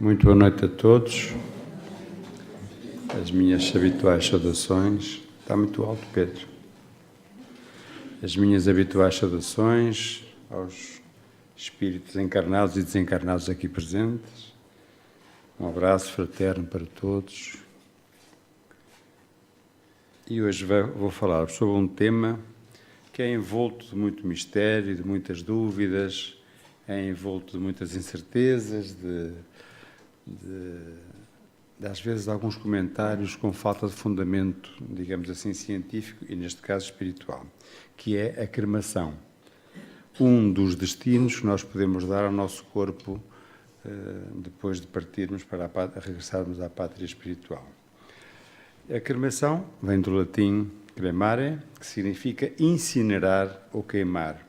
Muito boa noite a todos. As minhas habituais saudações. Está muito alto, Pedro. As minhas habituais saudações aos espíritos encarnados e desencarnados aqui presentes. Um abraço fraterno para todos. E hoje vou falar sobre um tema que é envolto de muito mistério, de muitas dúvidas, é envolto de muitas incertezas, às vezes alguns comentários com falta de fundamento, digamos assim, científico e neste caso espiritual, que é a cremação. Um dos destinos que nós podemos dar ao nosso corpo depois de partirmos para regressarmos à pátria espiritual. A cremação vem do latim cremare, que significa incinerar ou queimar.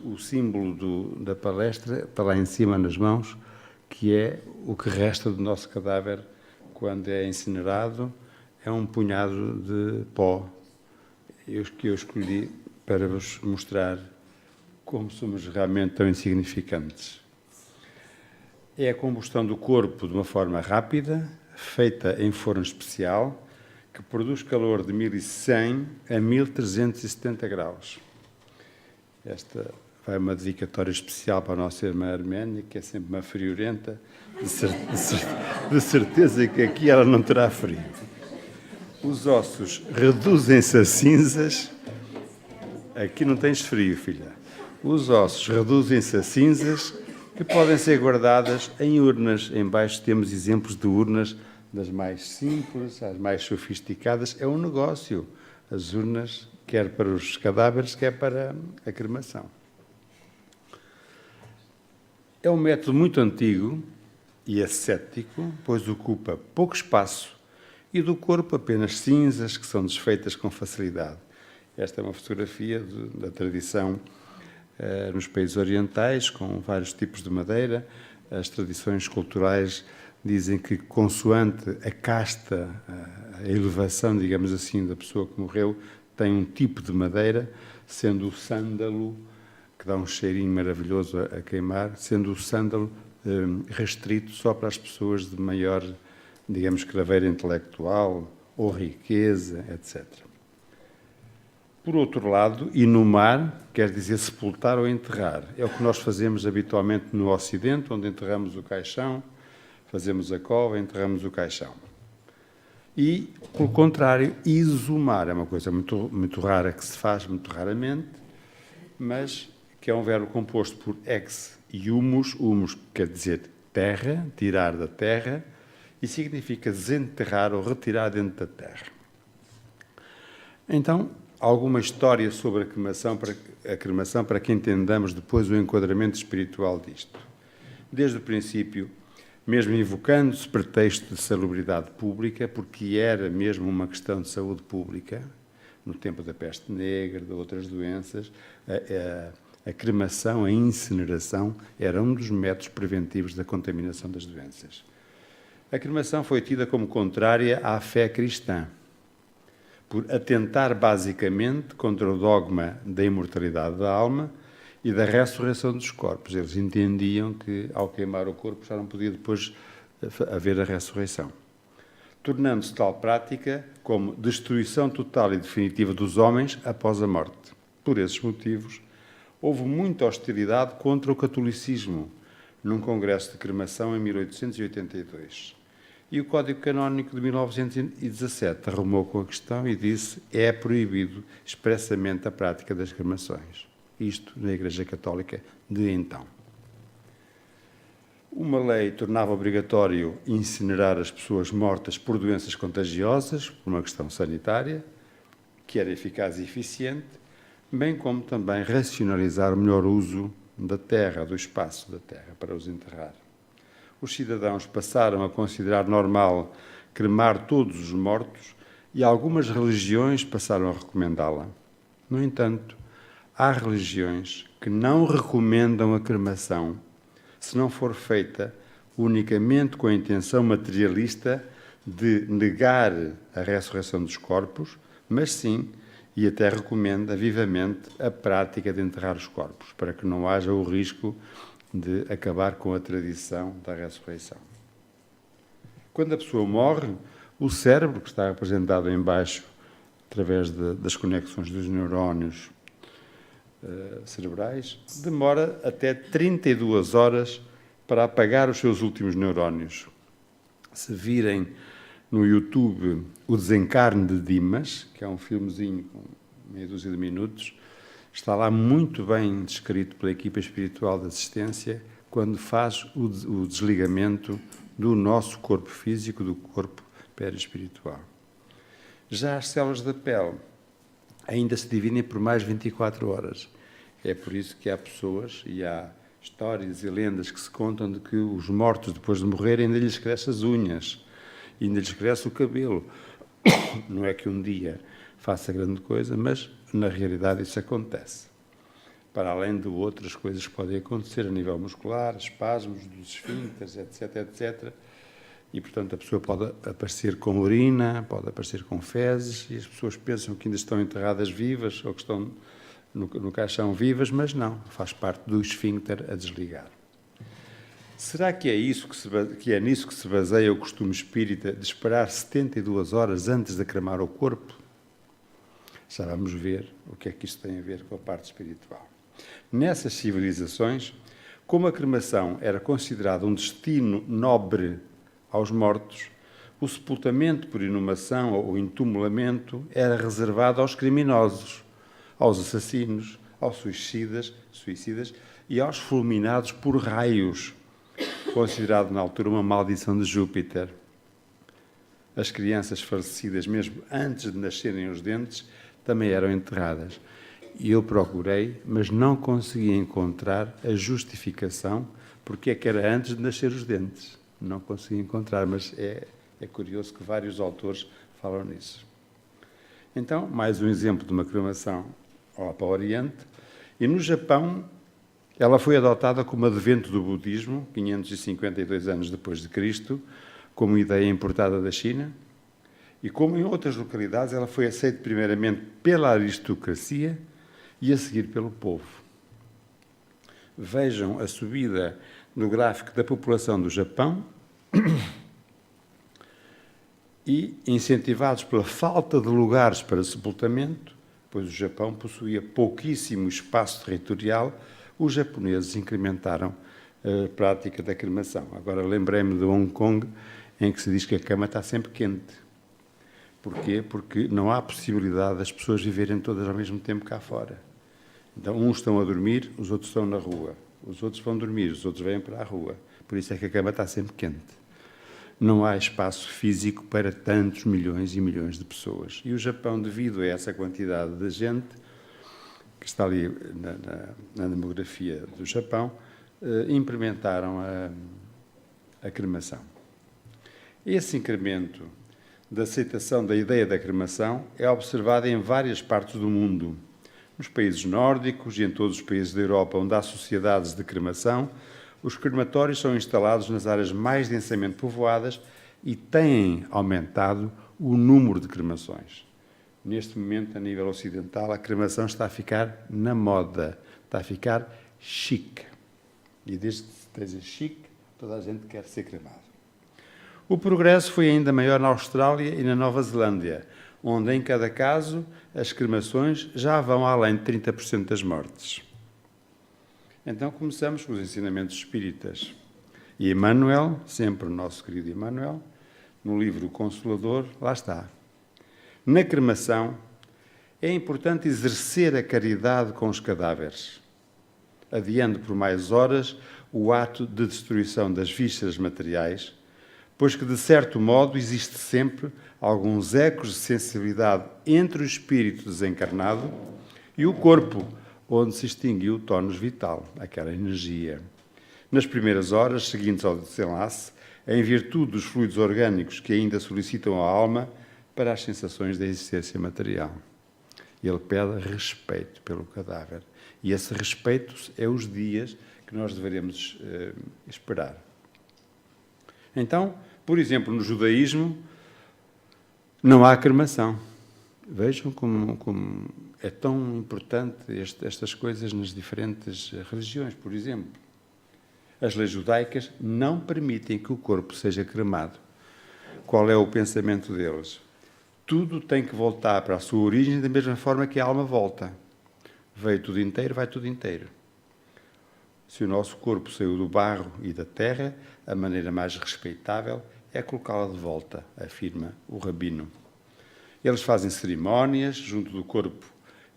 O símbolo da palestra está lá em cima nas mãos, que é o que resta do nosso cadáver quando é incinerado, é um punhado de pó que eu escolhi para vos mostrar como somos realmente tão insignificantes. É a combustão do corpo de uma forma rápida, feita em forno especial, que produz calor de 1100 a 1370 graus. Esta vai uma dedicatória especial para a nossa irmã Arménia, que é sempre uma friorenta, de certeza que aqui ela não terá frio. Os ossos reduzem-se a cinzas. Aqui não tens frio, filha. Os ossos reduzem-se a cinzas que podem ser guardadas em urnas. Em baixo temos exemplos de urnas das mais simples às mais sofisticadas. É um negócio. As urnas, quer para os cadáveres, quer para a cremação. É um método muito antigo e ascético, pois ocupa pouco espaço e do corpo apenas cinzas que são desfeitas com facilidade. Esta é uma fotografia da tradição nos países orientais, com vários tipos de madeira. As tradições culturais dizem que, consoante a casta, a elevação, digamos assim, da pessoa que morreu, tem um tipo de madeira, sendo o sândalo, que dá um cheirinho maravilhoso a queimar, sendo o sândalo restrito só para as pessoas de maior, digamos, craveira intelectual ou riqueza, etc. Por outro lado, inumar quer dizer sepultar ou enterrar. É o que nós fazemos habitualmente no Ocidente, onde enterramos o caixão, fazemos a cova, enterramos o caixão. E, pelo contrário, exumar é uma coisa muito, muito rara, que se faz muito raramente, mas que é um verbo composto por ex e humus. Humus quer dizer terra, tirar da terra, e significa desenterrar ou retirar dentro da terra. Então, alguma história sobre a cremação para que entendamos depois o enquadramento espiritual disto. Desde o princípio, mesmo invocando-se pretexto de salubridade pública, porque era mesmo uma questão de saúde pública, no tempo da peste negra, de outras doenças, a cremação, a incineração, era um dos métodos preventivos da contaminação das doenças. A cremação foi tida como contrária à fé cristã, por atentar basicamente contra o dogma da imortalidade da alma e da ressurreição dos corpos. Eles entendiam que, ao queimar o corpo, já não podia depois haver a ressurreição. Tornando-se tal prática como destruição total e definitiva dos homens após a morte. Por esses motivos, houve muita hostilidade contra o catolicismo, num congresso de cremação em 1882. E o Código Canónico de 1917 arrumou com a questão e disse que é proibido expressamente a prática das cremações. Isto na Igreja Católica de então. Uma lei tornava obrigatório incinerar as pessoas mortas por doenças contagiosas, por uma questão sanitária, que era eficaz e eficiente, bem como também racionalizar o melhor uso da terra, do espaço da terra, para os enterrar. Os cidadãos passaram a considerar normal cremar todos os mortos e algumas religiões passaram a recomendá-la. No entanto, há religiões que não recomendam a cremação se não for feita unicamente com a intenção materialista de negar a ressurreição dos corpos, mas sim, e até recomenda vivamente, a prática de enterrar os corpos, para que não haja o risco de acabar com a tradição da ressurreição. Quando a pessoa morre, o cérebro, que está representado em baixo através das conexões dos neurónios cerebrais, demora até 32 horas para apagar os seus últimos neurónios. Se virem no YouTube O Desencarne de Dimas, que é um filmezinho com meia dúzia de minutos, está lá muito bem descrito pela equipa espiritual de assistência quando faz o desligamento do nosso corpo físico, do corpo perispiritual. Já as células da pele ainda se dividem por mais 24 horas. É por isso que há pessoas e há histórias e lendas que se contam de que os mortos, depois de morrerem, ainda lhes crescem as unhas, ainda lhes cresce o cabelo. Não é que um dia faça grande coisa, mas na realidade isso acontece. Para além de outras coisas que podem acontecer a nível muscular, espasmos dos esfíncteres, etc, etc. E, portanto, a pessoa pode aparecer com urina, pode aparecer com fezes, e as pessoas pensam que ainda estão enterradas vivas ou que estão no caixão vivas, mas não, faz parte do esfíncter a desligar. Será que é nisso que se baseia o costume espírita de esperar 72 horas antes de cremar o corpo? Já vamos ver o que é que isto tem a ver com a parte espiritual. Nessas civilizações, como a cremação era considerada um destino nobre aos mortos, o sepultamento por inumação ou entumulamento era reservado aos criminosos, aos assassinos, aos suicidas e aos fulminados por raios, considerado na altura uma maldição de Júpiter. As crianças falecidas, mesmo antes de nascerem os dentes, também eram enterradas. E eu procurei, mas não consegui encontrar a justificação porque é que era antes de nascer os dentes. Não consegui encontrar, mas é curioso que vários autores falam nisso. Então, mais um exemplo de uma cremação lá para o Oriente. E no Japão, ela foi adotada como advento do budismo, 552 anos depois de Cristo, como ideia importada da China. E como em outras localidades, ela foi aceita primeiramente pela aristocracia e a seguir pelo povo. Vejam a subida no gráfico da população do Japão e, incentivados pela falta de lugares para sepultamento, pois o Japão possuía pouquíssimo espaço territorial, os japoneses incrementaram a prática da cremação. Agora lembrei-me de Hong Kong, em que se diz que a cama está sempre quente. Porquê? Porque não há possibilidade das pessoas viverem todas ao mesmo tempo cá fora. Então, uns estão a dormir, os outros estão na rua. Os outros vão dormir, os outros vêm para a rua. Por isso é que a cama está sempre quente. Não há espaço físico para tantos milhões e milhões de pessoas. E o Japão, devido a essa quantidade de gente, que está ali na demografia do Japão, implementaram a cremação. Esse incremento da aceitação da ideia da cremação é observado em várias partes do mundo. Nos países nórdicos e em todos os países da Europa onde há sociedades de cremação, os crematórios são instalados nas áreas mais densamente povoadas e têm aumentado o número de cremações. Neste momento, a nível ocidental, a cremação está a ficar na moda, está a ficar chique. E desde que esteja chique, toda a gente quer ser cremado. O progresso foi ainda maior na Austrália e na Nova Zelândia, onde em cada caso as cremações já vão além de 30% das mortes. Então começamos com os ensinamentos espíritas. E Emmanuel, sempre o nosso querido Emmanuel, no livro Consolador, lá está. Na cremação é importante exercer a caridade com os cadáveres, adiando por mais horas o ato de destruição das vísceras materiais, pois que, de certo modo, existe sempre alguns ecos de sensibilidade entre o espírito desencarnado e o corpo, onde se extinguiu o tónus vital, aquela energia. Nas primeiras horas seguintes ao desenlace, em virtude dos fluidos orgânicos que ainda solicitam a alma para as sensações da existência material. Ele pede respeito pelo cadáver. E esse respeito é os dias que nós deveremos esperar. Então, por exemplo, no judaísmo, não há cremação. Vejam como é tão importante estas coisas nas diferentes religiões. Por exemplo, As leis judaicas não permitem que o corpo seja cremado. Qual é o pensamento deles? Tudo tem que voltar para a sua origem da mesma forma que a alma volta. Veio tudo inteiro, vai tudo inteiro. Se o nosso corpo saiu do barro e da terra, a maneira mais respeitável é colocá-la de volta, afirma o rabino. Eles fazem cerimónias junto do corpo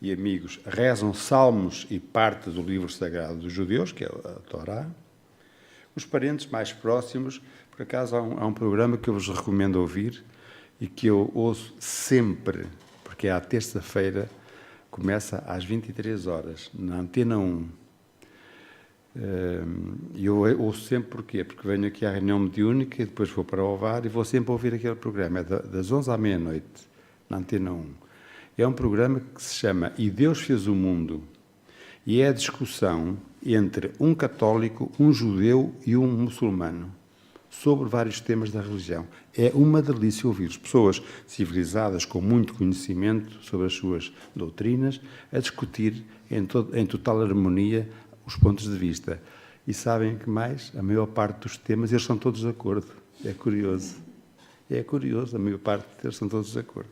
e amigos, rezam salmos e parte do livro sagrado dos judeus, que é a Torá. Os parentes mais próximos, por acaso há um programa que eu vos recomendo ouvir e que eu ouço sempre, porque é à terça-feira, começa às 23 horas, na Antena 1. E eu ouço sempre porquê? Porque venho aqui à reunião mediúnica e depois vou para o Ovar e vou sempre ouvir aquele programa. É das 11 à meia-noite, na Antena 1. É um programa que se chama E Deus Fez o Mundo. E é a discussão entre um católico, um judeu e um muçulmano sobre vários temas da religião. É uma delícia ouvir pessoas civilizadas com muito conhecimento sobre as suas doutrinas a discutir em total harmonia os pontos de vista. E sabem que mais? A maior parte dos temas eles são todos de acordo. É curioso. É curioso, a maior parte deles são todos de acordo.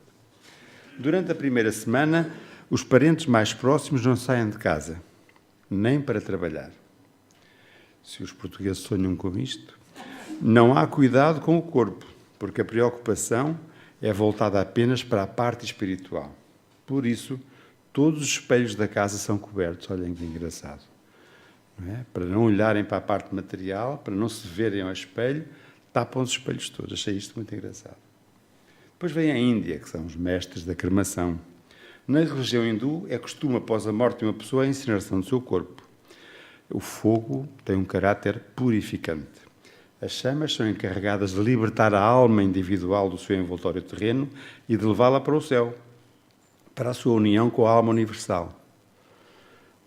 Durante a primeira semana, os parentes mais próximos não saem de casa, nem para trabalhar. Se os portugueses sonham com isto, não há cuidado com o corpo, porque a preocupação é voltada apenas para a parte espiritual. Por isso, todos os espelhos da casa são cobertos. Olhem que engraçado. Não é? Para não olharem para a parte material, para não se verem ao espelho, tapam os espelhos todos. Achei isto muito engraçado. Depois vem a Índia, que são os mestres da cremação. Na religião hindu é costume, após a morte de uma pessoa, a incineração do seu corpo. O fogo tem um caráter purificante. As chamas são encarregadas de libertar a alma individual do seu envoltório terreno e de levá-la para o céu, para a sua união com a alma universal.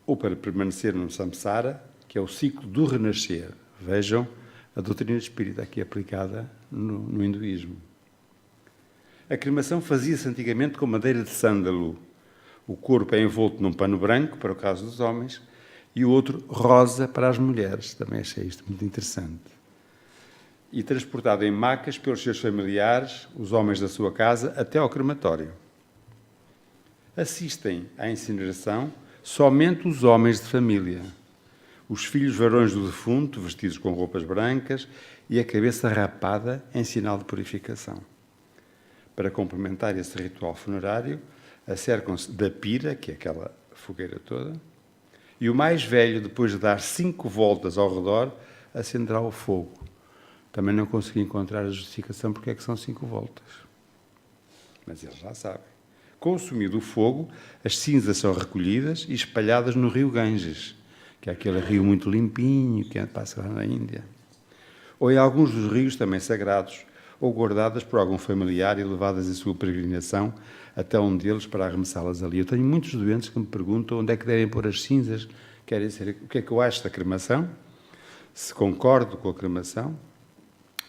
Ou para permanecer no samsara, que é o ciclo do renascer. Vejam a doutrina espírita aqui aplicada no hinduísmo. A cremação fazia-se antigamente com madeira de sândalo. O corpo é envolto num pano branco, para o caso dos homens, e o outro rosa para as mulheres. Também achei isto muito interessante. E transportado em macas pelos seus familiares, os homens da sua casa, até ao crematório. Assistem à incineração somente os homens de família. Os filhos varões do defunto, vestidos com roupas brancas, e a cabeça rapada em sinal de purificação. Para complementar esse ritual funerário, acercam-se da pira, que é aquela fogueira toda, e o mais velho, depois de dar 5 voltas ao redor, acenderá o fogo. Também não consegui encontrar a justificação porque é que são 5 voltas. Mas eles já sabem. Consumido o fogo, as cinzas são recolhidas e espalhadas no rio Ganges, que é aquele rio muito limpinho que passa lá na Índia. Ou em alguns dos rios também sagrados, ou guardadas por algum familiar e levadas em sua peregrinação até um deles para arremessá-las ali. Eu tenho muitos doentes que me perguntam onde é que devem pôr as cinzas, querem saber o que é que eu acho da cremação, se concordo com a cremação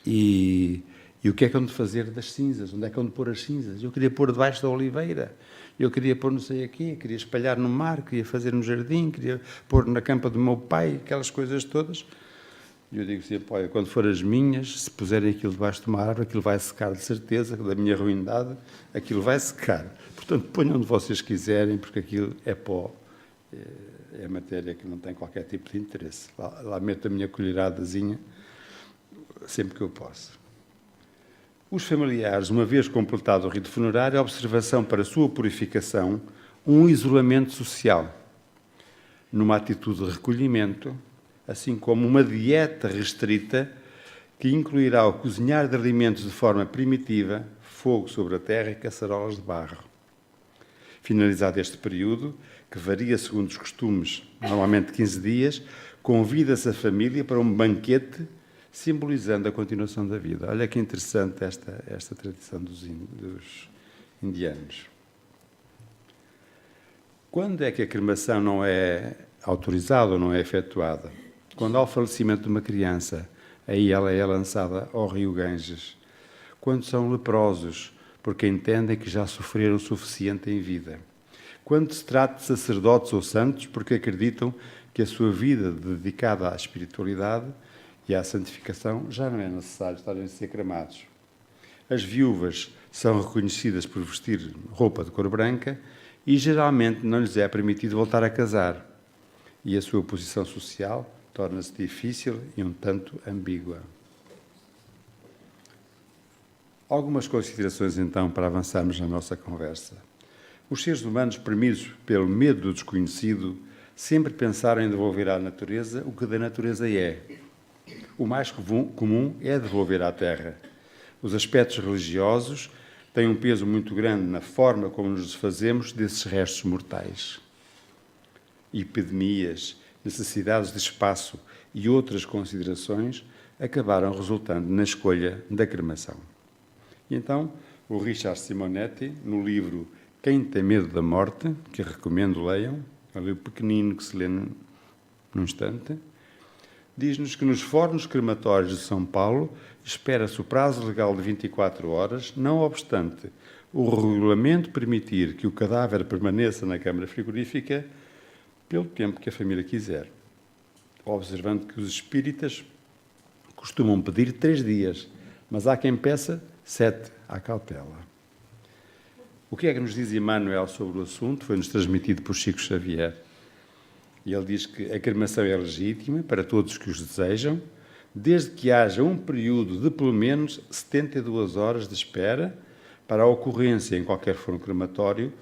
e o que é que eu ando fazer das cinzas, onde é que eu ando pôr as cinzas. Eu queria pôr debaixo da oliveira, eu queria pôr não sei aqui, queria espalhar no mar, queria fazer no jardim, queria pôr na campa do meu pai, aquelas coisas todas. E eu digo sempre, olha, quando for as minhas, se puserem aquilo debaixo de uma árvore, aquilo vai secar de certeza, da minha ruindade, aquilo vai secar. Portanto, ponham onde vocês quiserem, porque aquilo é pó, é matéria que não tem qualquer tipo de interesse. Lá meto a minha colheradazinha, sempre que eu posso. Os familiares, uma vez completado o rito funerário, a observação para a sua purificação, um isolamento social, numa atitude de recolhimento, assim como uma dieta restrita que incluirá o cozinhar de alimentos de forma primitiva, fogo sobre a terra e caçarolas de barro. Finalizado este período, que varia segundo os costumes, normalmente 15 dias, convida-se a família para um banquete simbolizando a continuação da vida. Olha que interessante esta tradição dos indianos. Quando é que a cremação não é autorizada ou não é efetuada? Quando há o falecimento de uma criança, aí ela é lançada ao rio Ganges. Quando são leprosos, porque entendem que já sofreram o suficiente em vida. Quando se trata de sacerdotes ou santos, porque acreditam que que a sua vida dedicada à espiritualidade e à santificação já não é necessário estarem a ser cremados. As viúvas são reconhecidas por vestir roupa de cor branca e geralmente não lhes é permitido voltar a casar. E a sua posição social torna-se difícil e um tanto ambígua. Algumas considerações, então, para avançarmos na nossa conversa. Os seres humanos, premidos pelo medo do desconhecido, sempre pensaram em devolver à natureza o que da natureza é. O mais comum é devolver à terra. Os aspectos religiosos têm um peso muito grande na forma como nos desfazemos desses restos mortais. Epidemias, necessidades de espaço e outras considerações acabaram resultando na escolha da cremação. E então, o Richard Simonetti, no livro Quem tem medo da morte, que recomendo leiam, é um livro pequenino que se lê num instante, diz-nos que nos fornos crematórios de São Paulo espera-se o prazo legal de 24 horas, não obstante o regulamento permitir que o cadáver permaneça na câmara frigorífica pelo tempo que a família quiser, observando que os espíritas costumam pedir 3 dias, mas há quem peça 7 à cautela. O que é que nos diz Emmanuel sobre o assunto? Foi-nos transmitido por Chico Xavier. E ele diz que a cremação é legítima para todos os que os desejam, desde que haja um período de pelo menos 72 horas de espera para a ocorrência em qualquer forno crematório,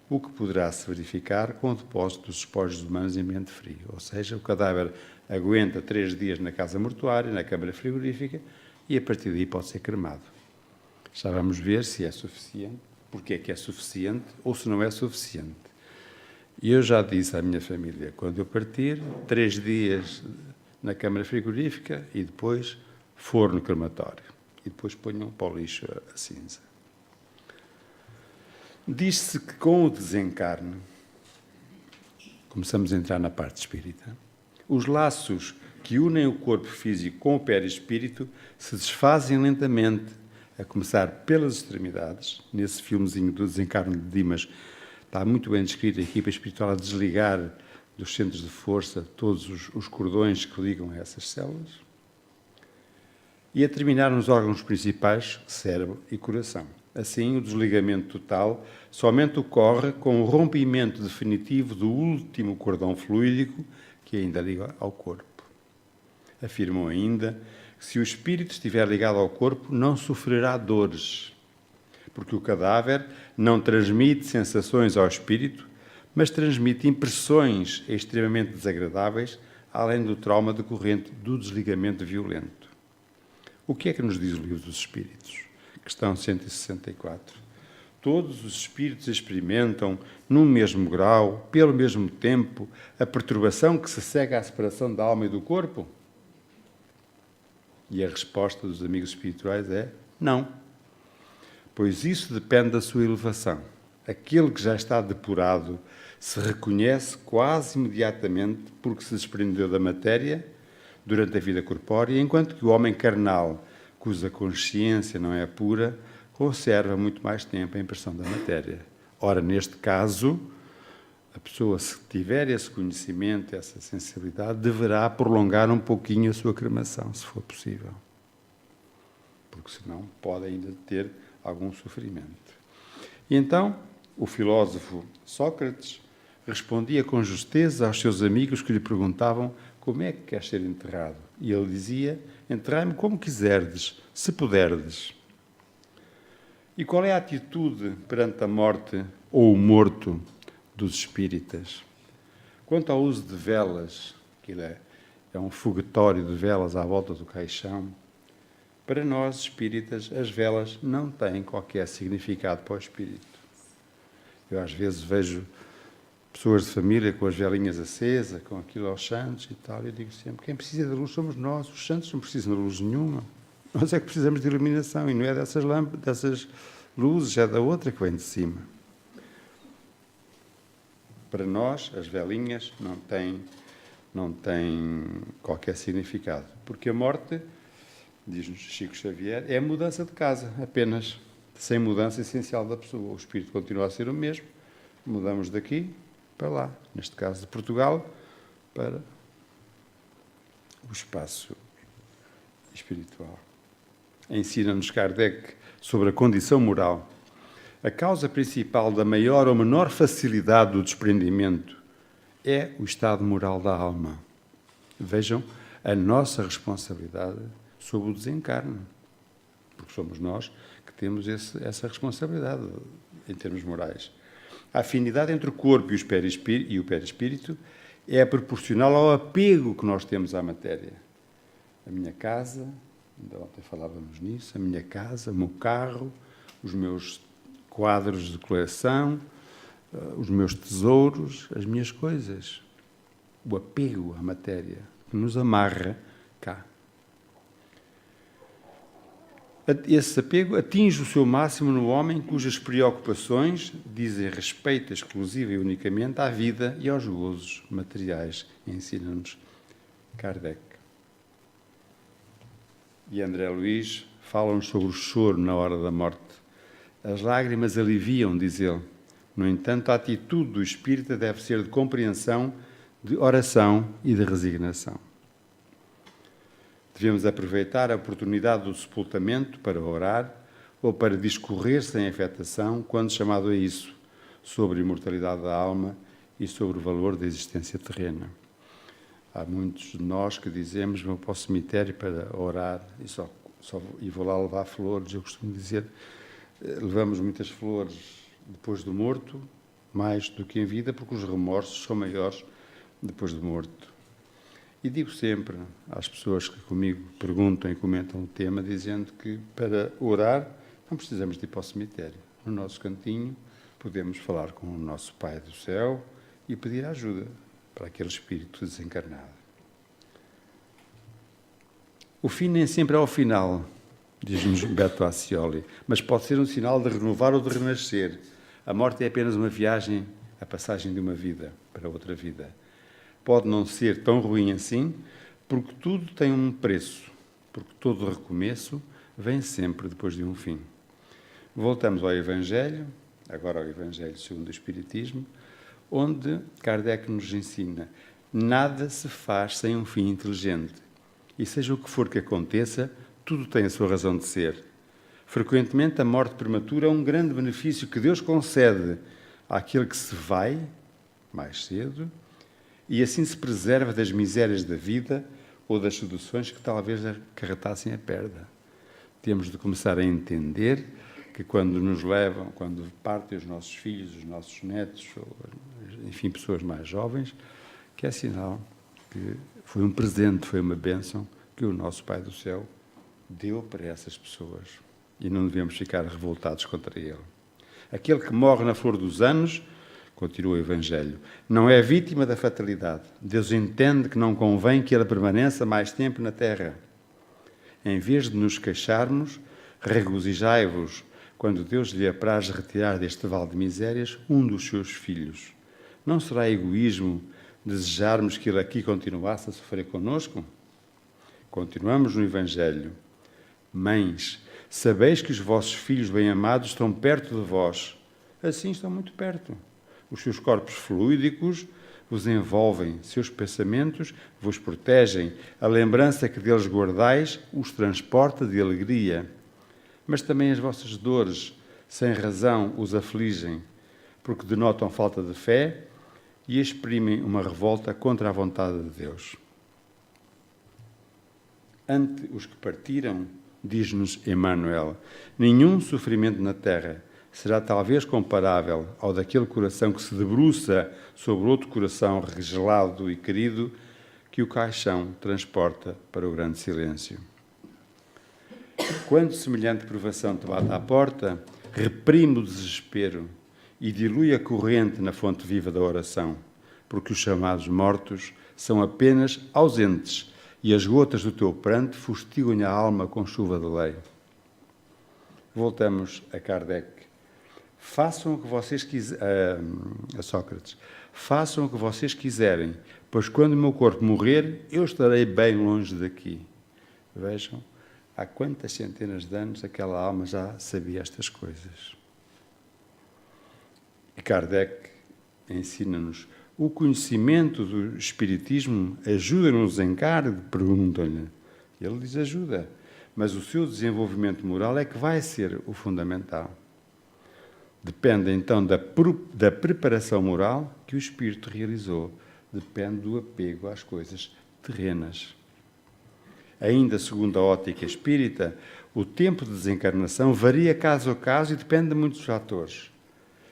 o que poderá se verificar com o depósito dos despojos humanos em ambiente frio. Ou seja, o cadáver aguenta 3 dias na casa mortuária, na câmara frigorífica, e a partir daí pode ser cremado. Já vamos ver se é suficiente, porque é que é suficiente ou se não é suficiente. E eu já disse à minha família, quando eu partir, 3 dias na câmara frigorífica e depois forno crematório. E depois ponham para o lixo a cinza. Diz-se que com o desencarne, começamos a entrar na parte espírita, os laços que unem o corpo físico com o perispírito se desfazem lentamente, a começar pelas extremidades. Nesse filmezinho do Desencarne de Dimas está muito bem descrito a equipa espiritual a desligar dos centros de força todos os cordões que ligam a essas células e a terminar nos órgãos principais, cérebro e coração. Assim, o desligamento total somente ocorre com o rompimento definitivo do último cordão fluídico que ainda liga ao corpo. Afirmam ainda que se o espírito estiver ligado ao corpo, não sofrerá dores, porque o cadáver não transmite sensações ao espírito, mas transmite impressões extremamente desagradáveis, além do trauma decorrente do desligamento violento. O que é que nos diz o Livro dos Espíritos? Questão 164. Todos os espíritos experimentam, no mesmo grau, pelo mesmo tempo, a perturbação que se segue à separação da alma e do corpo? E a resposta dos amigos espirituais é não. Pois isso depende da sua elevação. Aquele que já está depurado se reconhece quase imediatamente porque se desprendeu da matéria durante a vida corpórea, enquanto que o homem carnal, cuja consciência não é pura, conserva muito mais tempo a impressão da matéria. Ora, neste caso, a pessoa, se tiver esse conhecimento, essa sensibilidade, deverá prolongar um pouquinho a sua cremação, se for possível. Porque senão pode ainda ter algum sofrimento. E então, o filósofo Sócrates respondia com justeza aos seus amigos que lhe perguntavam como é que queres ser enterrado. E ele dizia, enterrai-me como quiserdes, se puderdes. E qual é a atitude perante a morte ou o morto dos espíritas? Quanto ao uso de velas, aquilo é um foguetório de velas à volta do caixão, para nós espíritas as velas não têm qualquer significado para o espírito. Eu às vezes vejo pessoas de família com as velinhas acesas, com aquilo aos santos e tal, e eu digo sempre, quem precisa de luz somos nós, os santos não precisam de luz nenhuma. Nós é que precisamos de iluminação, e não é dessas lâmpadas, dessas luzes, é da outra que vem de cima. Para nós, as velinhas não têm qualquer significado, porque a morte, diz-nos Chico Xavier, é a mudança de casa, apenas, sem mudança essencial da pessoa. O espírito continua a ser o mesmo, mudamos daqui para lá, neste caso de Portugal para o espaço espiritual. Ensina-nos Kardec sobre a condição moral. A causa principal da maior ou menor facilidade do desprendimento é o estado moral da alma. Vejam a nossa responsabilidade sobre o desencarne, porque somos nós que temos essa responsabilidade em termos morais. A afinidade entre o corpo e o perispírito é proporcional ao apego que nós temos à matéria. A minha casa, ainda ontem falávamos nisso, a minha casa, o meu carro, os meus quadros de coleção, os meus tesouros, as minhas coisas. O apego à matéria que nos amarra cá. Esse apego atinge o seu máximo no homem cujas preocupações dizem respeito exclusivo e unicamente à vida e aos gozos materiais, ensina-nos Kardec. E André Luiz fala-nos sobre o choro na hora da morte. As lágrimas aliviam, diz ele. No entanto, a atitude do espírita deve ser de compreensão, de oração e de resignação. Devemos aproveitar a oportunidade do sepultamento para orar ou para discorrer sem afetação, quando chamado a isso, sobre a imortalidade da alma e sobre o valor da existência terrena. Há muitos de nós que dizemos: vou para o cemitério para orar e vou lá levar flores. Eu costumo dizer, levamos muitas flores depois do morto, mais do que em vida, porque os remorsos são maiores depois do morto. E digo sempre às pessoas que comigo perguntam e comentam o tema, dizendo que para orar não precisamos de ir para o cemitério. No nosso cantinho podemos falar com o nosso Pai do Céu e pedir ajuda para aquele espírito desencarnado. O fim nem sempre é o final, diz-nos Beto Accioli, mas pode ser um sinal de renovar ou de renascer. A morte é apenas uma viagem, a passagem de uma vida para outra vida. Pode não ser tão ruim assim, porque tudo tem um preço, porque todo recomeço vem sempre depois de um fim. Voltamos ao Evangelho, agora ao Evangelho segundo o Espiritismo, onde Kardec nos ensina: nada se faz sem um fim inteligente. E seja o que for que aconteça, tudo tem a sua razão de ser. Frequentemente, a morte prematura é um grande benefício que Deus concede àquele que se vai mais cedo e assim se preserva das misérias da vida ou das seduções que talvez acarretassem a perda. Temos de começar a entender que quando nos levam, quando partem os nossos filhos, os nossos netos, ou, enfim, pessoas mais jovens, que é sinal que foi um presente, foi uma bênção que o nosso Pai do Céu deu para essas pessoas. E não devemos ficar revoltados contra ele. Aquele que morre na flor dos anos, continua o Evangelho, não é vítima da fatalidade. Deus entende que não convém que ele permaneça mais tempo na terra. Em vez de nos queixarmos, regozijai-vos quando Deus lhe apraz retirar deste vale de misérias um dos seus filhos. Não será egoísmo desejarmos que ele aqui continuasse a sofrer conosco? Continuamos no Evangelho. Mães, sabeis que os vossos filhos bem-amados estão perto de vós. Assim estão muito perto. Os seus corpos fluídicos vos envolvem, seus pensamentos vos protegem, a lembrança que deles guardais os transporta de alegria. Mas também as vossas dores, sem razão, os afligem, porque denotam falta de fé e exprimem uma revolta contra a vontade de Deus. Ante os que partiram, diz-nos Emmanuel, nenhum sofrimento na terra será talvez comparável ao daquele coração que se debruça sobre outro coração regelado e querido que o caixão transporta para o grande silêncio. Quando semelhante provação te bate à porta, reprime o desespero e dilui a corrente na fonte viva da oração, porque os chamados mortos são apenas ausentes e as gotas do teu pranto fustigam a alma com chuva de lei. Voltamos a Kardec. Façam o que vocês quiserem, a Sócrates, façam o que vocês quiserem, pois quando o meu corpo morrer, eu estarei bem longe daqui. Vejam, há quantas centenas de anos aquela alma já sabia estas coisas. E Kardec ensina-nos O conhecimento do Espiritismo ajuda-nos em encargo? Perguntam-lhe. Ele diz ajuda, mas o seu desenvolvimento moral é que vai ser o fundamental. Depende então da preparação moral que o espírito realizou. Depende do apego às coisas terrenas. Ainda segundo a ótica espírita, o tempo de desencarnação varia caso a caso e depende de muitos fatores.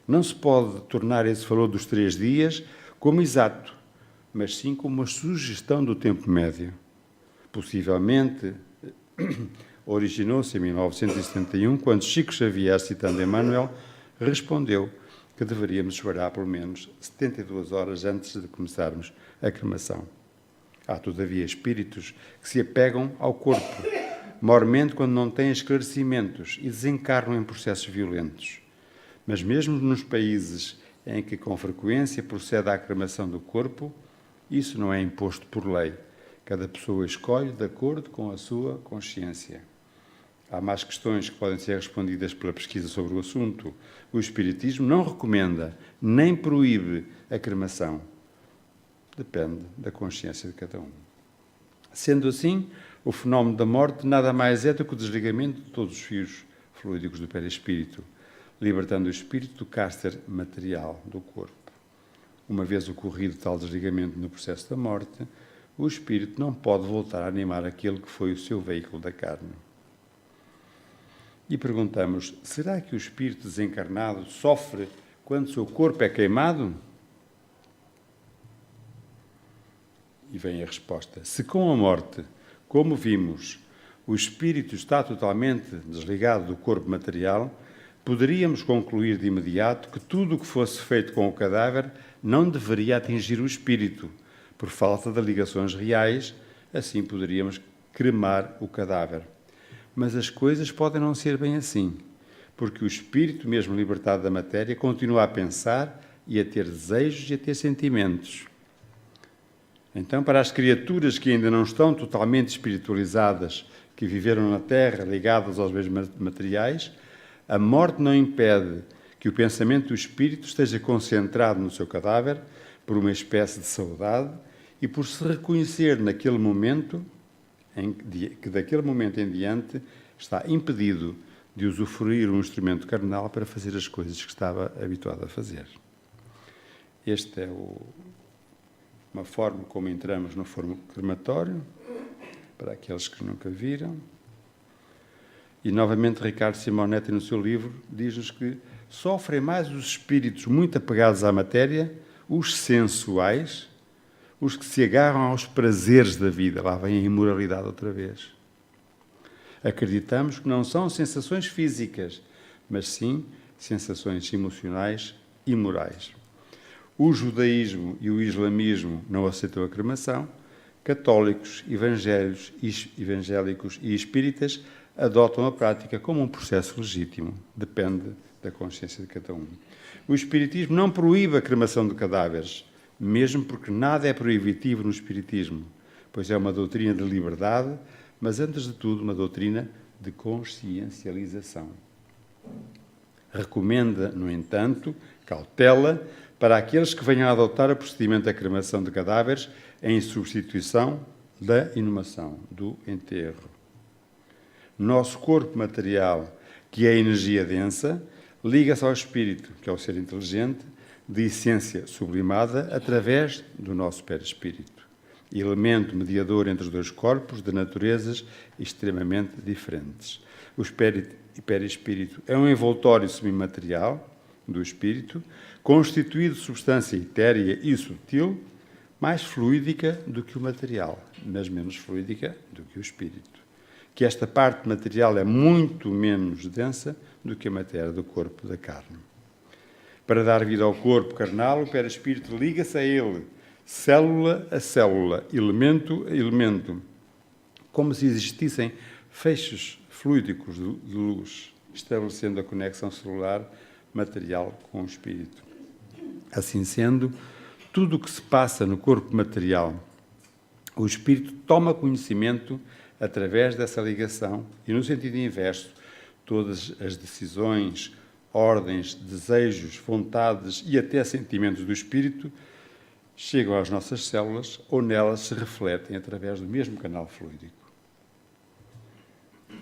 Não se pode tornar esse valor dos 3 dias como exato, mas sim como uma sugestão do tempo médio. Possivelmente, originou-se em 1971, quando Chico Xavier, citando Emmanuel, respondeu que deveríamos esperar pelo menos 72 horas antes de começarmos a cremação. Há, todavia, espíritos que se apegam ao corpo, mormente quando não têm esclarecimentos e desencarnam em processos violentos. Mas mesmo nos países em que com frequência procede à cremação do corpo, isso não é imposto por lei. Cada pessoa escolhe de acordo com a sua consciência. Há mais questões que podem ser respondidas pela pesquisa sobre o assunto. O Espiritismo não recomenda nem proíbe a cremação. Depende da consciência de cada um. Sendo assim, o fenómeno da morte nada mais é do que o desligamento de todos os fios fluídicos do perispírito, libertando o espírito do cárcere material do corpo. Uma vez ocorrido tal desligamento no processo da morte, o espírito não pode voltar a animar aquele que foi o seu veículo da carne. E perguntamos, será que o espírito desencarnado sofre quando o seu corpo é queimado? E vem a resposta. Se com a morte, como vimos, o espírito está totalmente desligado do corpo material, poderíamos concluir de imediato que tudo o que fosse feito com o cadáver não deveria atingir o espírito, por falta de ligações reais, assim poderíamos cremar o cadáver. Mas as coisas podem não ser bem assim, porque o espírito, mesmo libertado da matéria, continua a pensar e a ter desejos e a ter sentimentos. Então, para as criaturas que ainda não estão totalmente espiritualizadas, que viveram na Terra ligadas aos bens materiais, a morte não impede que o pensamento do espírito esteja concentrado no seu cadáver por uma espécie de saudade e por se reconhecer naquele momento, que daquele momento em diante está impedido de usufruir um instrumento carnal para fazer as coisas que estava habituado a fazer. Esta é uma forma como entramos no forno crematório, para aqueles que nunca viram. E, novamente, Ricardo Simonetti, no seu livro, diz-nos que sofrem mais os espíritos muito apegados à matéria, os sensuais, os que se agarram aos prazeres da vida. Lá vem a imoralidade outra vez. Acreditamos que não são sensações físicas, mas sim sensações emocionais e morais. O judaísmo e o islamismo não aceitam a cremação. Católicos, evangélicos e espíritas adotam a prática como um processo legítimo. Depende da consciência de cada um. O espiritismo não proíbe a cremação de cadáveres, mesmo porque nada é proibitivo no espiritismo, pois é uma doutrina de liberdade, mas, antes de tudo, uma doutrina de consciencialização. Recomenda, no entanto, cautela para aqueles que venham a adotar o procedimento da cremação de cadáveres em substituição da inumação, do enterro. Nosso corpo material, que é energia densa, liga-se ao espírito, que é o ser inteligente, de essência sublimada, através do nosso perispírito, elemento mediador entre os dois corpos de naturezas extremamente diferentes. O perispírito é um envoltório semimaterial do espírito, constituído de substância etérea e sutil, mais fluídica do que o material, mas menos fluídica do que o espírito. Que esta parte material é muito menos densa do que a matéria do corpo da carne. Para dar vida ao corpo carnal, o perispírito liga-se a ele, célula a célula, elemento a elemento, como se existissem feixes fluídicos de luz, estabelecendo a conexão celular material com o espírito. Assim sendo, tudo o que se passa no corpo material, o espírito toma conhecimento através dessa ligação e, no sentido inverso, todas as decisões, ordens, desejos, vontades e até sentimentos do espírito chegam às nossas células ou nelas se refletem através do mesmo canal fluídico.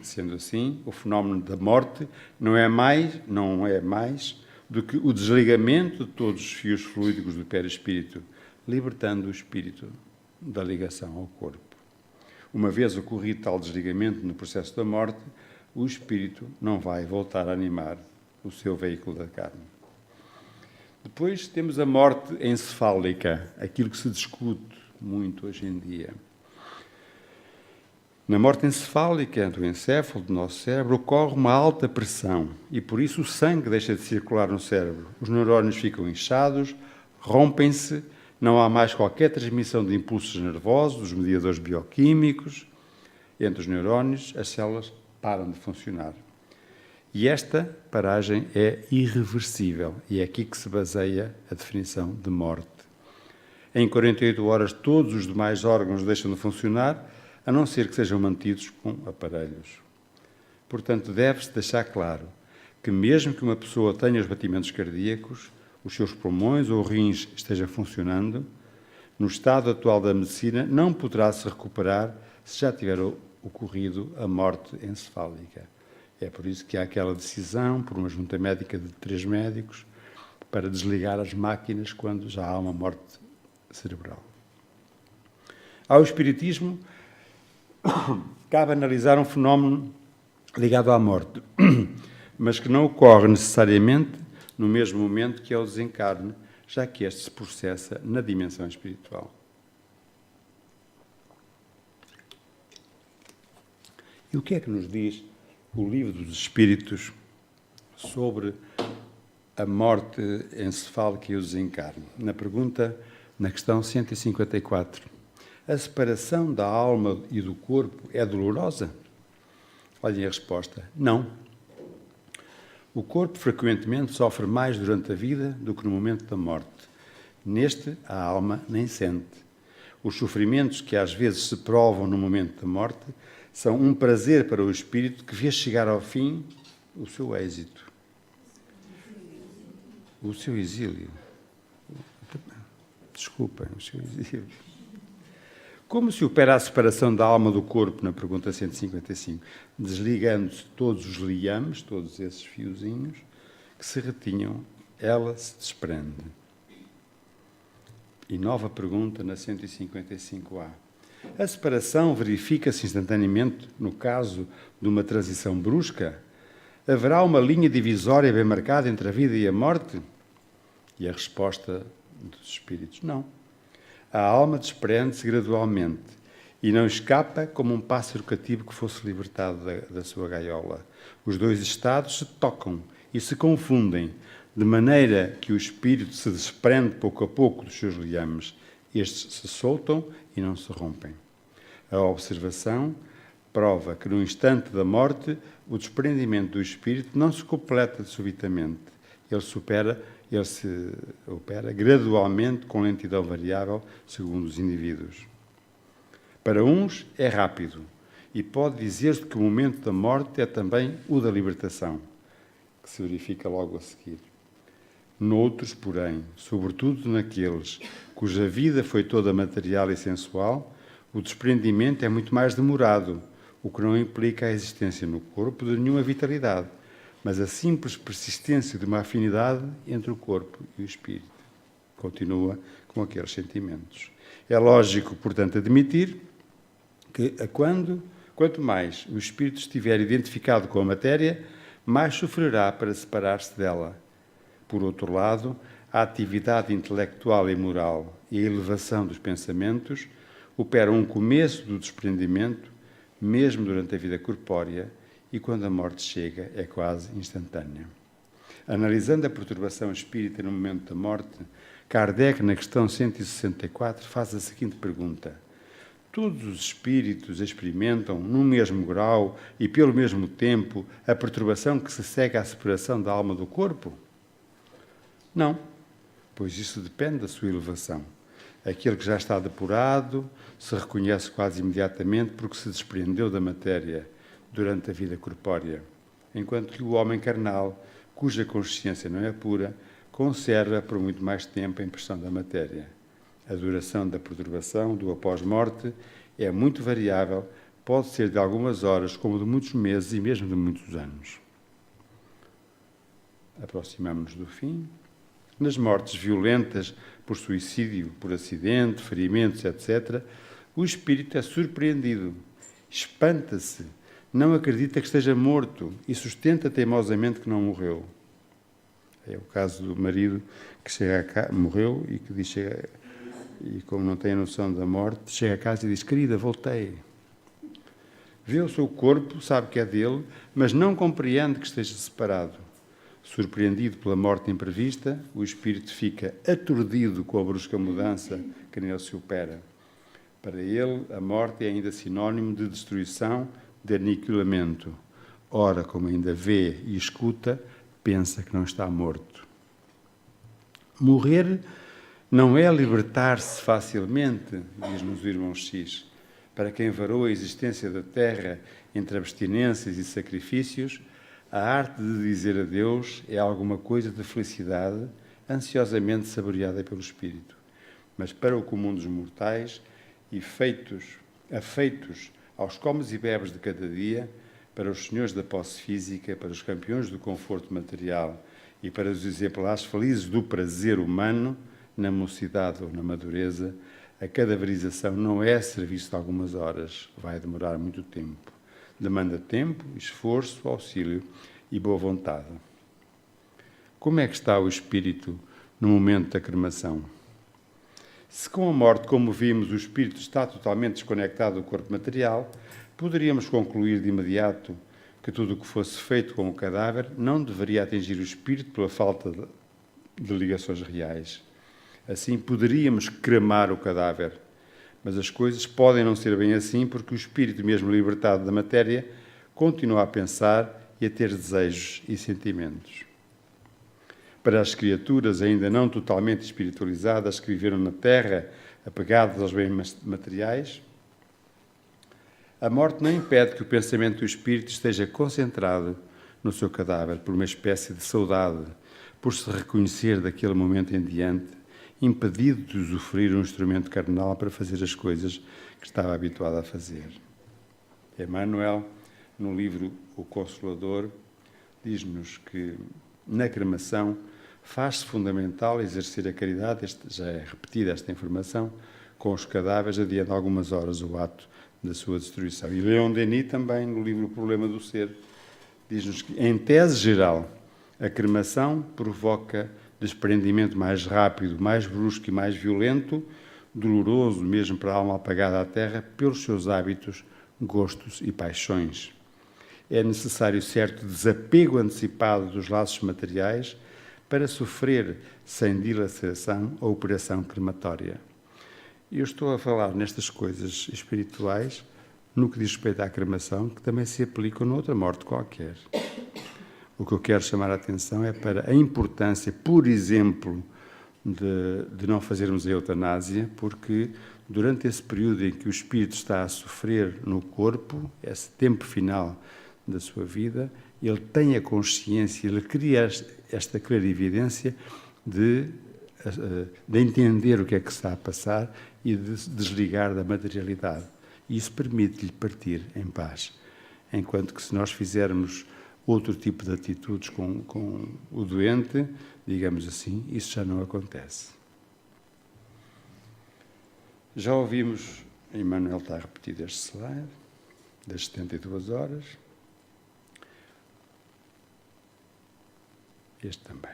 Sendo assim, o fenómeno da morte não é mais do que o desligamento de todos os fios fluídicos do perispírito, libertando o espírito da ligação ao corpo. Uma vez ocorrido tal desligamento no processo da morte, o espírito não vai voltar a animar o seu veículo da carne. Depois temos a morte encefálica, aquilo que se discute muito hoje em dia. Na morte encefálica do encéfalo, do nosso cérebro, ocorre uma alta pressão e, por isso, o sangue deixa de circular no cérebro. Os neurónios ficam inchados, rompem-se, não há mais qualquer transmissão de impulsos nervosos, dos mediadores bioquímicos. Entre os neurónios, as células param de funcionar. E esta paragem é irreversível e é aqui que se baseia a definição de morte. Em 48 horas, todos os demais órgãos deixam de funcionar, a não ser que sejam mantidos com aparelhos. Portanto, deve-se deixar claro que mesmo que uma pessoa tenha os batimentos cardíacos, os seus pulmões ou rins estejam funcionando, no estado atual da medicina não poderá se recuperar se já tiver ocorrido a morte encefálica. É por isso que há aquela decisão, por uma junta médica de 3 médicos, para desligar as máquinas quando já há uma morte cerebral. Ao espiritismo, cabe analisar um fenómeno ligado à morte, mas que não ocorre necessariamente no mesmo momento que é o desencarne, já que este se processa na dimensão espiritual. E o que é que nos diz o Livro dos Espíritos sobre a morte encefálica e o desencarne? Na questão 154. A separação da alma e do corpo é dolorosa? Olhem a resposta. Não. O corpo frequentemente sofre mais durante a vida do que no momento da morte. Neste, a alma nem sente. Os sofrimentos que às vezes se provam no momento da morte são um prazer para o espírito que vê chegar ao fim o seu êxito. O seu exílio. Desculpem, o seu exílio. Como se opera a separação da alma do corpo, na pergunta 155? Desligando-se todos os liames, todos esses fiozinhos que se retinham, ela se desprende. E nova pergunta na 155A. A separação verifica-se instantaneamente no caso de uma transição brusca? Haverá uma linha divisória bem marcada entre a vida e a morte? E a resposta dos espíritos, não. A alma desprende-se gradualmente e não escapa como um pássaro cativo que fosse libertado da sua gaiola. Os dois estados se tocam e se confundem, de maneira que o espírito se desprende pouco a pouco dos seus liames. Estes se soltam e não se rompem. A observação prova que no instante da morte o desprendimento do espírito não se completa subitamente. Ele se opera gradualmente com lentidão variável segundo os indivíduos. Para uns é rápido e pode dizer-se que o momento da morte é também o da libertação, que se verifica logo a seguir. Noutros, porém, sobretudo naqueles cuja vida foi toda material e sensual, o desprendimento é muito mais demorado, o que não implica a existência no corpo de nenhuma vitalidade, mas a simples persistência de uma afinidade entre o corpo e o espírito. Continua com aqueles sentimentos. É lógico, portanto, admitir que quanto mais o espírito estiver identificado com a matéria, mais sofrerá para separar-se dela. Por outro lado, a atividade intelectual e moral e a elevação dos pensamentos operam um começo do desprendimento, mesmo durante a vida corpórea, e quando a morte chega é quase instantânea. Analisando a perturbação espírita no momento da morte, Kardec, na questão 164, faz a seguinte pergunta: todos os espíritos experimentam, no mesmo grau e pelo mesmo tempo, a perturbação que se segue à separação da alma do corpo? Não, pois isso depende da sua elevação. Aquele que já está depurado se reconhece quase imediatamente porque se desprendeu da matéria durante a vida corpórea, enquanto que o homem carnal, cuja consciência não é pura, conserva por muito mais tempo a impressão da matéria. A duração da perturbação, do após-morte, é muito variável, pode ser de algumas horas, como de muitos meses e mesmo de muitos anos. Aproximamos-nos do fim. Nas mortes violentas, por suicídio, por acidente, ferimentos, etc., o espírito é surpreendido, espanta-se, não acredita que esteja morto e sustenta teimosamente que não morreu. É o caso do marido que chega a casa, morreu e que diz, e como não tem a noção da morte, chega a casa e diz: querida, voltei. Vê o seu corpo, sabe que é dele, mas não compreende que esteja separado. Surpreendido pela morte imprevista, o espírito fica aturdido com a brusca mudança que nele se opera. Para ele, a morte é ainda sinónimo de destruição, de aniquilamento. Ora, como ainda vê e escuta, pensa que não está morto. Morrer não é libertar-se facilmente, diz-nos o irmão X. Para quem varou a existência da terra entre abstinências e sacrifícios, a arte de dizer adeus é alguma coisa de felicidade, ansiosamente saboreada pelo espírito. Mas para o comum dos mortais, afeitos aos comes e bebes de cada dia, para os senhores da posse física, para os campeões do conforto material e para os exemplares felizes do prazer humano, na mocidade ou na madureza, a cadaverização não é serviço de algumas horas, vai demorar muito tempo. Demanda tempo, esforço, auxílio e boa vontade. Como é que está o espírito no momento da cremação? Se com a morte, como vimos, o espírito está totalmente desconectado do corpo material, poderíamos concluir de imediato que tudo o que fosse feito com o cadáver não deveria atingir o espírito pela falta de ligações reais. Assim, poderíamos cremar o cadáver, mas as coisas podem não ser bem assim, porque o espírito, mesmo libertado da matéria, continua a pensar e a ter desejos e sentimentos. Para as criaturas ainda não totalmente espiritualizadas que viveram na Terra, apegadas aos bens materiais, a morte não impede que o pensamento do espírito esteja concentrado no seu cadáver por uma espécie de saudade, por se reconhecer daquele momento em diante, impedido de usufruir um instrumento carnal para fazer as coisas que estava habituado a fazer. Emmanuel, no livro O Consolador, diz-nos que na cremação faz-se fundamental exercer a caridade, já é repetida esta informação, com os cadáveres, adiando algumas horas o ato da sua destruição. E Leon Denis também, no livro O Problema do Ser, diz-nos que, em tese geral, a cremação provoca desprendimento mais rápido, mais brusco e mais violento, doloroso mesmo para a alma apagada à terra, pelos seus hábitos, gostos e paixões. É necessário certo desapego antecipado dos laços materiais para sofrer sem dilaceração a operação crematória. Eu estou a falar nestas coisas espirituais no que diz respeito à cremação, que também se aplicam noutra morte qualquer. O que eu quero chamar a atenção é para a importância, por exemplo, de não fazermos a eutanásia, porque durante esse período em que o espírito está a sofrer no corpo, esse tempo final da sua vida, ele tem a consciência, ele cria esta clarividência de entender o que é que está a passar e de se desligar da materialidade. E isso permite-lhe partir em paz. Enquanto que se nós fizermos outro tipo de atitudes com o doente, digamos assim, isso já não acontece. Já ouvimos, Emmanuel está a repetir este slide, das 72 horas. Este também.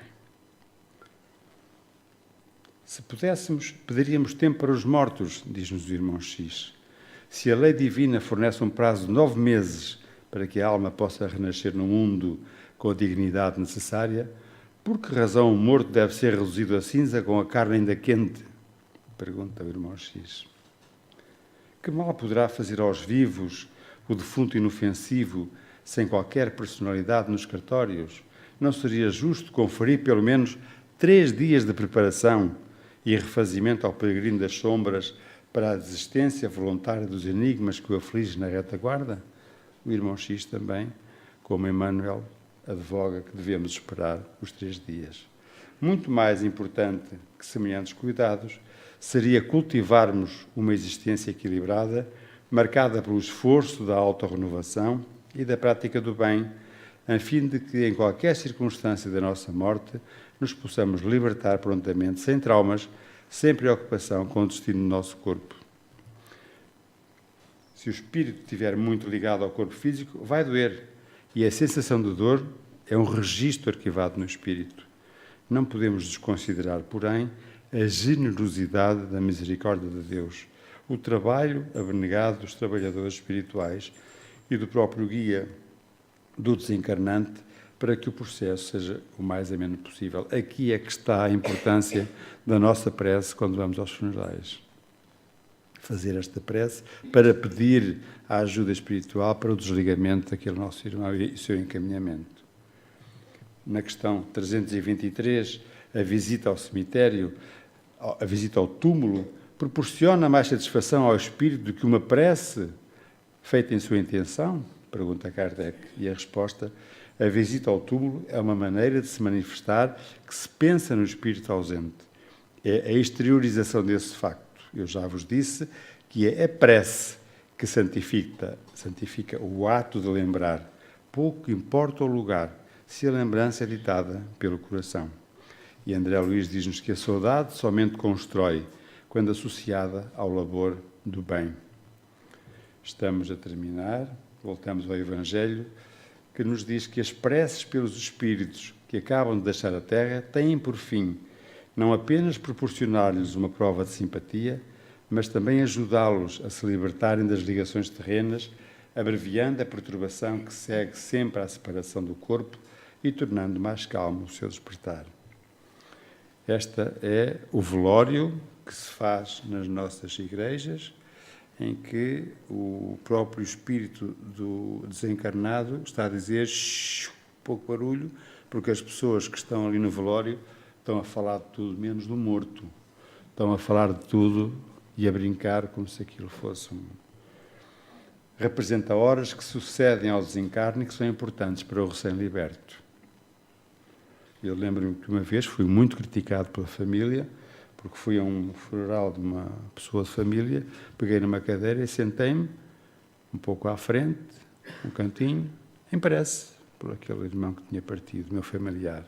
Se pudéssemos, pediríamos tempo para os mortos, diz-nos o irmão X. Se a lei divina fornece um prazo de 9 meses para que a alma possa renascer no mundo com a dignidade necessária, por que razão o morto deve ser reduzido a cinza com a carne ainda quente? Pergunta o irmão X. Que mal poderá fazer aos vivos o defunto inofensivo, sem qualquer personalidade nos cartórios? Não seria justo conferir pelo menos 3 dias de preparação e refazimento ao peregrino das sombras para a desistência voluntária dos enigmas que o aflige na retaguarda? O irmão X também, como Emmanuel, advoga que devemos esperar os 3 dias. Muito mais importante que semelhantes cuidados seria cultivarmos uma existência equilibrada, marcada pelo esforço da autorrenovação e da prática do bem, a fim de que, em qualquer circunstância da nossa morte, nos possamos libertar prontamente, sem traumas, sem preocupação com o destino do nosso corpo. Se o espírito estiver muito ligado ao corpo físico, vai doer, e a sensação de dor é um registro arquivado no espírito. Não podemos desconsiderar, porém, a generosidade da misericórdia de Deus, o trabalho abnegado dos trabalhadores espirituais e do próprio guia do desencarnante para que o processo seja o mais ameno possível. Aqui é que está a importância da nossa prece quando vamos aos funerais. Fazer esta prece para pedir a ajuda espiritual para o desligamento daquele nosso irmão e o seu encaminhamento. Na questão 323, a visita ao cemitério, a visita ao túmulo, proporciona mais satisfação ao espírito do que uma prece feita em sua intenção? Pergunta Kardec. E a resposta: a visita ao túmulo é uma maneira de se manifestar que se pensa no espírito ausente. É a exteriorização desse facto. Eu já vos disse que é a prece que santifica o ato de lembrar. Pouco importa o lugar, se a lembrança é ditada pelo coração. E André Luís diz-nos que a saudade somente constrói quando associada ao labor do bem. Estamos a terminar, voltamos ao Evangelho, que nos diz que as preces pelos espíritos que acabam de deixar a Terra têm por fim não apenas proporcionar-lhes uma prova de simpatia, mas também ajudá-los a se libertarem das ligações terrenas, abreviando a perturbação que segue sempre à separação do corpo e tornando mais calmo o seu despertar. Este é o velório que se faz nas nossas igrejas, em que o próprio espírito do desencarnado está a dizer pouco barulho, porque as pessoas que estão ali no velório estão a falar de tudo menos do morto. Estão a falar de tudo e a brincar como se aquilo fosse representa horas que sucedem ao desencarne e que são importantes para o recém-liberto. Eu lembro-me que uma vez fui muito criticado pela família, porque fui a um funeral de uma pessoa de família, peguei numa cadeira e sentei-me um pouco à frente, um cantinho, em prece, por aquele irmão que tinha partido, meu familiar.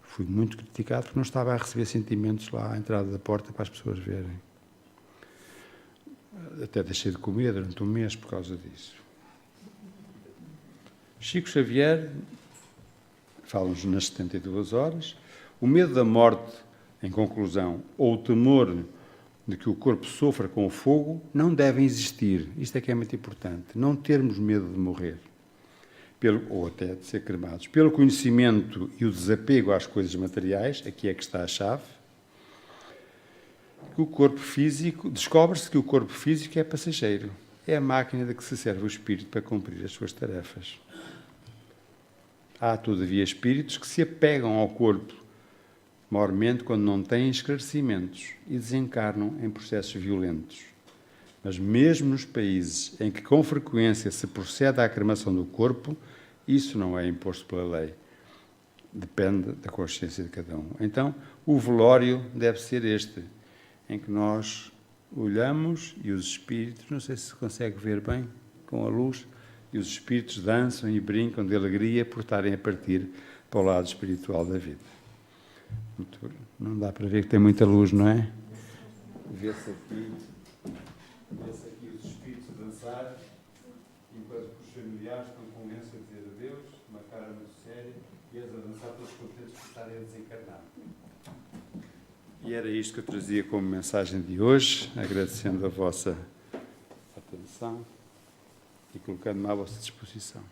Fui muito criticado porque não estava a receber sentimentos lá à entrada da porta para as pessoas verem. Até deixei de comer durante um mês por causa disso. Chico Xavier fala-nos nas 72 horas. O medo da morte, em conclusão, ou o temor de que o corpo sofra com o fogo, não devem existir. Isto é que é muito importante. Não termos medo de morrer, ou até de ser cremados. Pelo conhecimento e o desapego às coisas materiais, aqui é que está a chave, que o corpo físico, descobre-se que o corpo físico é passageiro. É a máquina de que se serve o espírito para cumprir as suas tarefas. Há, todavia, espíritos que se apegam ao corpo, maiormente quando não têm esclarecimentos e desencarnam em processos violentos. Mas mesmo nos países em que com frequência se procede à cremação do corpo, isso não é imposto pela lei. Depende da consciência de cada um. Então, o velório deve ser este, em que nós olhamos e os espíritos, não sei se consegue ver bem com a luz, e os espíritos dançam e brincam de alegria por estarem a partir para o lado espiritual da vida. Não dá para ver que tem muita luz, não é? Vê-se aqui os espíritos a dançar, enquanto os familiares estão com lenço a dizer adeus, uma cara muito séria, e eles a dançar todos contentes por estarem a desencarnar. E era isto que eu trazia como mensagem de hoje, agradecendo a vossa atenção e colocando-me à vossa disposição.